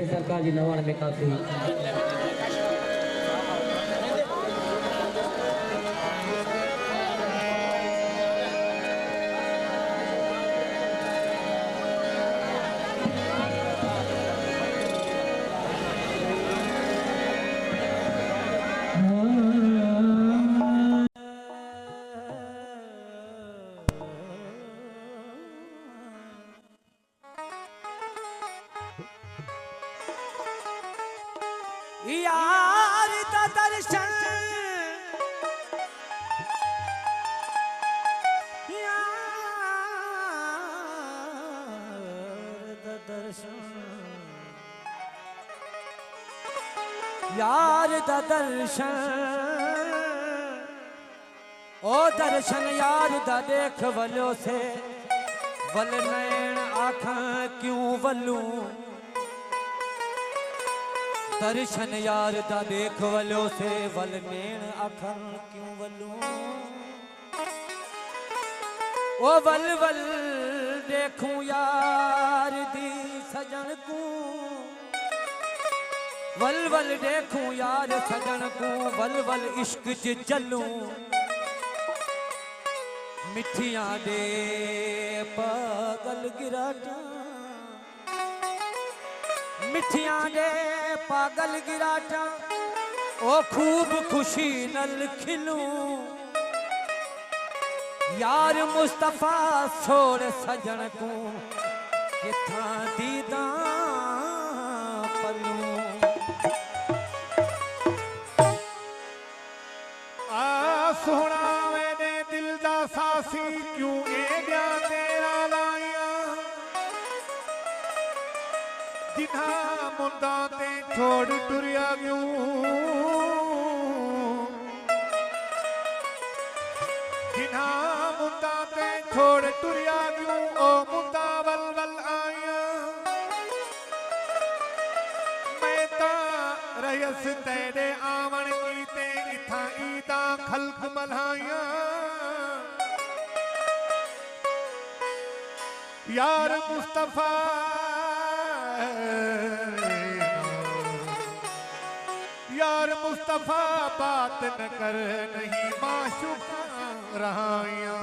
सरकार जी 99 काफी यार दा दर्शन यार दा दर्शन ओ दर्शन यार दा देख वलो से वल नैन आँखां क्यों वलू दर्शन यार दा देख वलो से वल नैन आँखां क्यों वलू ओ वल वल देखूं यार दी सजन को वल वल देखूं यार सजन को वल वल इश्क च चलूं मिठियां दे पागल गिराटा मिठियां दे पागल गिराटा ओ खूब खुशी नल खिलूं यार मुस्तफा छोड़ सजन को किथा दीदा पलूं सोहना मैंने दिल दा सासी क्यों एडिया तेरा लाया जिन्हा मुंदा ते छोड़ टुरिया क्यों जिन्हा मुंदा ते छोड़ टुरिया क्यों ओ मुंदा वल वल आया मैं ता रयस तेरे आवन की ते इथा ईदा खल्क मल्हाया यार मुस्तफा यार मुस्तफा बात न कर नहीं माशूका रहाया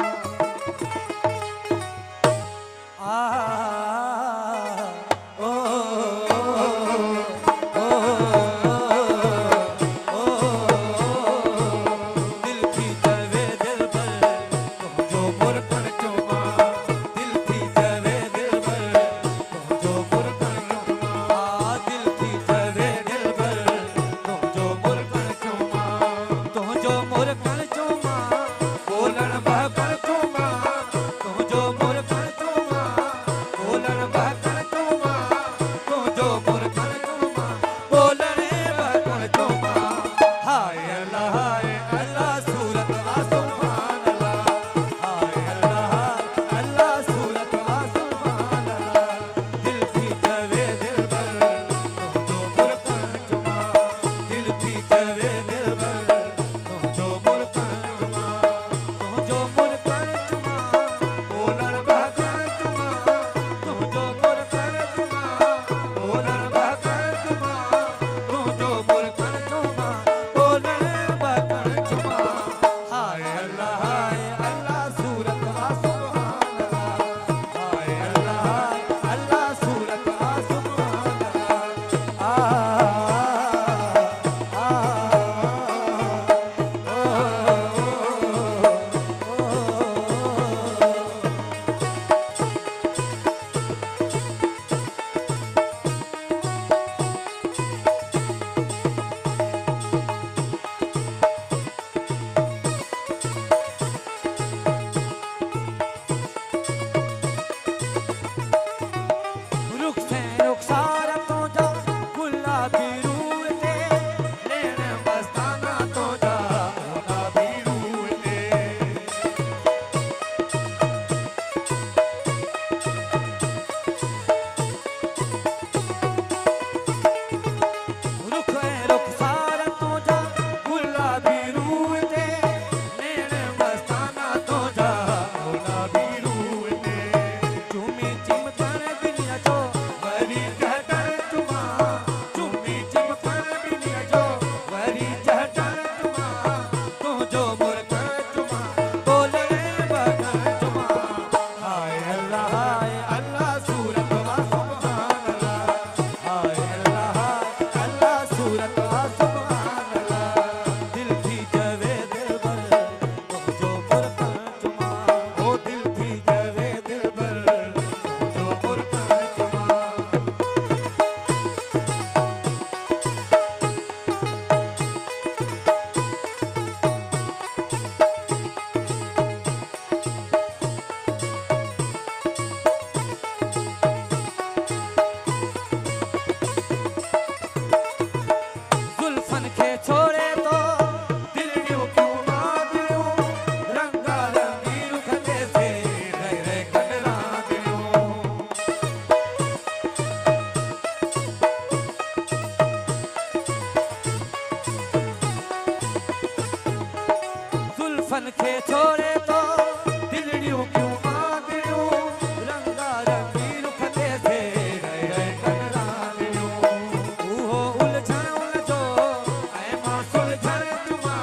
दुश्मन खे छोड़े तो दिलड़ियूं क्यों आंदियूं रंगा रंगी रुख ते थे रह रह कनरानियूं उहो उलझण उलझो ऐं मां सुलझण जुमा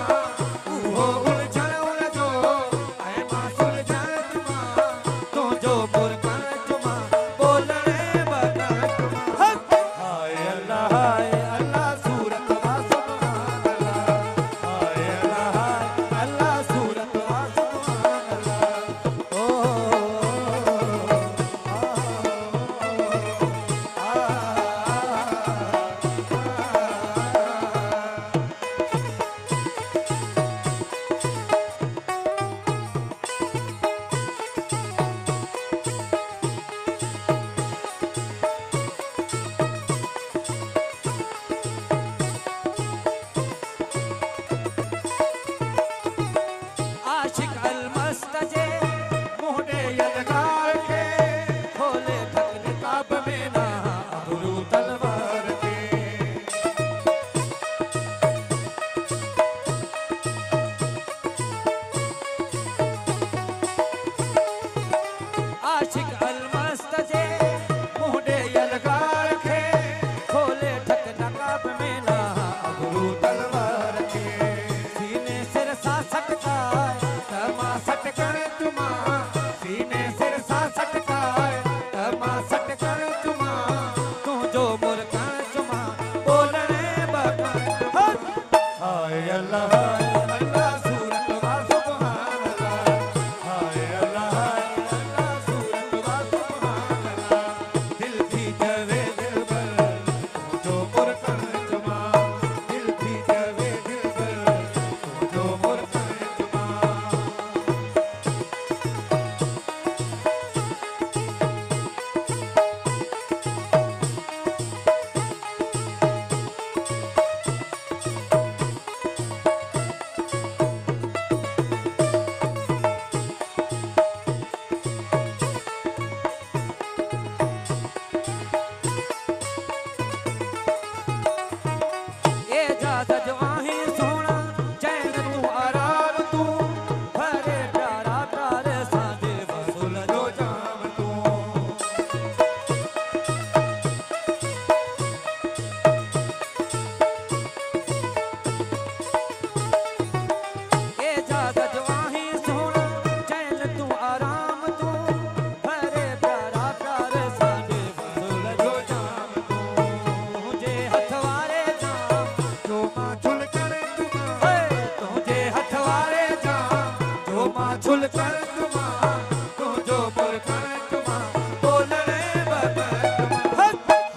उहो उलझण उलझो ऐं मां सुलझण जुमा तुंहिंजो मुर्गण जुमा बोलणे बगण जुमा हाय अल्लाह सूरत वा सुभान अल्लाह हाय अल्लाह सूरत वा सुभान अल्लाह ओ आशिक अलमस्त जे मोहडे यलगार के खोले ठक निकाब में ना अबरू तलवार के आशिक अलमस्त जे मोहडे यलगार के खोले ठक नकाब में ना अबरू तलवार के सीने सिर सा सटकाए तमा सटकण तुमा सीने सिर सा सटकाए तमा सटकण तुमा तुंहिंजो मुर्गण जुमा बोलणे बगण जुमा हाय अल्लाह सूरत वा सुभान अल्लाह हाय अल्लाह सूरत वा सुभान अल्लाह दिल थी जवे दिलबर तुंहिंजो मुर्गण जुमा दिल थी जवे दिलबर तुंहिंजो मुर्गण जुमा एजाज़ जो आहीं सोना चैन तू आरार तू भरे प्यारा प्यार सादे वसूल जो जाम तू एजाज़ जो आहीं सोना चैन तू आराम तू भरे प्यारा प्यार सादे वसूल जो जाम तू मुझे हथवारे जाम जो मां झुल कर तुमा तुझे हथवारे जाम जो मां झुल कर तुमा तुझो मुर्गण तुमा बोलणे बगण तुमा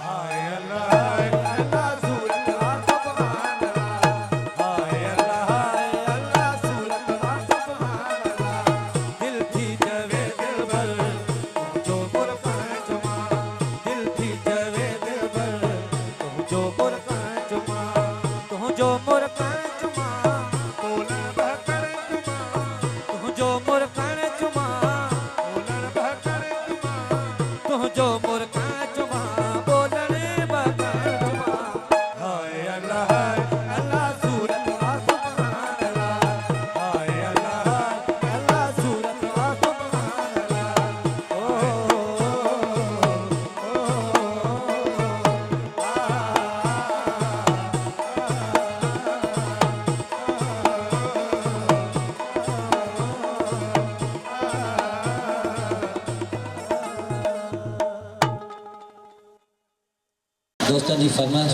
हाय अल्लाह सूरत वा सुभान अल्लाह हाय अल्लाह सूरत वा सुभान अल्लाह दिल थी जवे दिलबर तुंहिंजो मुर्गण जुमा दिल थी जवे दिलबर तुंहिंजो मुर्गण जुमा तुंहिंजो मुर्गण जुमा बोलण बगण जुमा तुंहिंजो मुर्गण जुमा बोलण बगण जुमा तुंहिंजो मुर्गण जुमा बोलणे बगण जुमा हाय अल्लाह सूरत वा सुभान अल्लाह हाय अल्लाह सूरत वा सुभान अल्लाह ओ दोस्तों जी फरमाइश